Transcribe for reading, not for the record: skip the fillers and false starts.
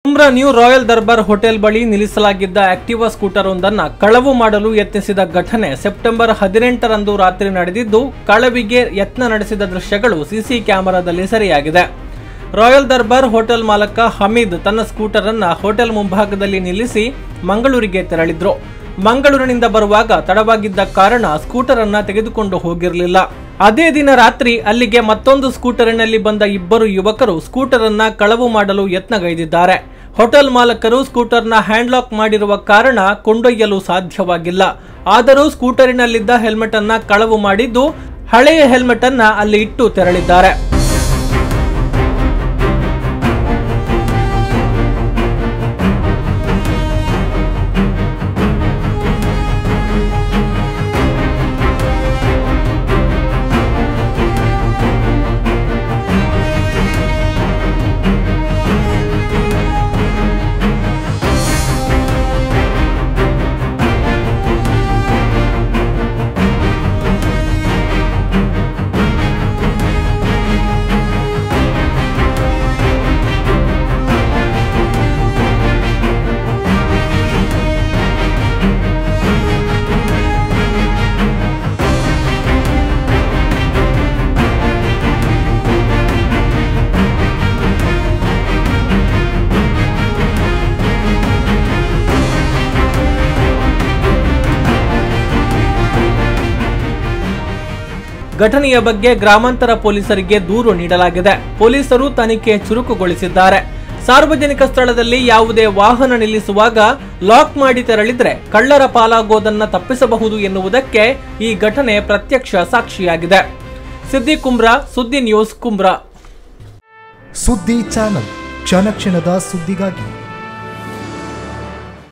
Kumbra new royal ದರ್ಬಾರ್ hotel ಬಳಿ ನಿಲ್ಲಿಸಲಾಗಿದ್ದ Activa scooter ಒಂದನ್ನು ಕಳವು ಮಾಡಲು ಯತ್ನಿಸಿದ ಘಟನೆ ಸೆಪ್ಟೆಂಬರ್ 18ರಂದು ರಾತ್ರಿ ನಡೆದಿದ್ದು, ಕಳವಿಗೆ ಯತ್ನ ನಡೆಸಿದ ದೃಶ್ಯಗಳು ಸಿಸಿ ಕ್ಯಾಮೆರಾದಲ್ಲಿ ಸೆರೆಯಾಗಿದೆ. ರಾಯಲ್ ದರ್ಬಾರ್ ಹೋಟೆಲ್ ಮಾಲಕ ಹಮೀದ್ ತನ್ನ ಸ್ಕೂಟರ್ ಅನ್ನು ಹೋಟೆಲ್ ಮುಂಭಾಗದಲ್ಲಿ ನಿಲ್ಲಿಸಿ ಮಂಗಳೂರಿಗೆ ತೆರಳಿದ್ರು. ಮಂಗಳೂರಿನಿಂದ ಬರುವಾಗ ತಡವಾಗಿದ್ದ ಕಾರಣ ಸ್ಕೂಟರ್ ಅನ್ನು ತೆಗೆದುಕೊಂಡು ಹೋಗಿರಲಿಲ್ಲ. ಅದೇ ದಿನ ರಾತ್ರಿ ಅಲ್ಲಿಗೆ ಮತ್ತೊಂದು ಸ್ಕೂಟರಿನಲ್ಲಿ ಬಂದ ಇಬ್ಬರು ಯುವಕರು ಸ್ಕೂಟರ್ ಅನ್ನ ಕಳವು ಮಾಡಲು ಯತ್ನಗೈದಿದ್ದಾರೆ. ಹೋಟೆಲ್ ಮಾಲಕರು ಸ್ಕೂಟರ್ನ ಹ್ಯಾಂಡ್ ಲಾಕ್ ಮಾಡಿರುವ ಕಾರಣ ಕೊಂಡೊಯ್ಯಲು ಸಾಧ್ಯವಾಗಿಲ್ಲ. ಆದರೂ ಸ್ಕೂಟರಿನಲ್ಲಿದ್ದ ಹೆಲ್ಮೆಟ್ ಅನ್ನ ಕಳವು ಮಾಡಿದ್ದು, ಹಳೆಯ ಹೆಲ್ಮೆಟ್ ಅನ್ನ ಅಲ್ಲಿ ಇಟ್ಟು ತೆರಳಿದ್ದಾರೆ. ಘಟನೆಯ ಬಗ್ಗೆ ಗ್ರಾಮಾಂತರ ಪೊಲೀಸರಿಗೆ ದೂರು ನೀಡಲಾಗಿದೆ. ಪೊಲೀಸರು ತನಿಖೆ ಚುರುಕುಗೊಳಿಸಿದ್ದಾರೆ. ಸಾರ್ವಜನಿಕ ಸ್ಥಳದಲ್ಲಿ ಯಾವುದೇ ವಾಹನ ನಿಲ್ಲಿಸುವಾಗ ಲಾಕ್ ಮಾಡಿ ತೆರಳಿದ್ರೆ ಕಳ್ಳರ ಪಾಲಾಗೋದನ್ನ ತಪ್ಪಿಸಬಹುದು ಎನ್ನುವುದಕ್ಕೆ ಈ ಘಟನೆ ಪ್ರತ್ಯಕ್ಷ ಸಾಕ್ಷಿಯಾಗಿದೆ. ಸಿದ್ದಿ ಕುಂಬ್ರಾ, ಸುದ್ದಿ ನ್ಯೂಸ್ ಕುಂಬ್ರಾ. ಸುದ್ದಿ ಚಾನಲ್, ಕ್ಷಣ ಕ್ಷಣದ ಸುದ್ದಿಗಾಗಿ.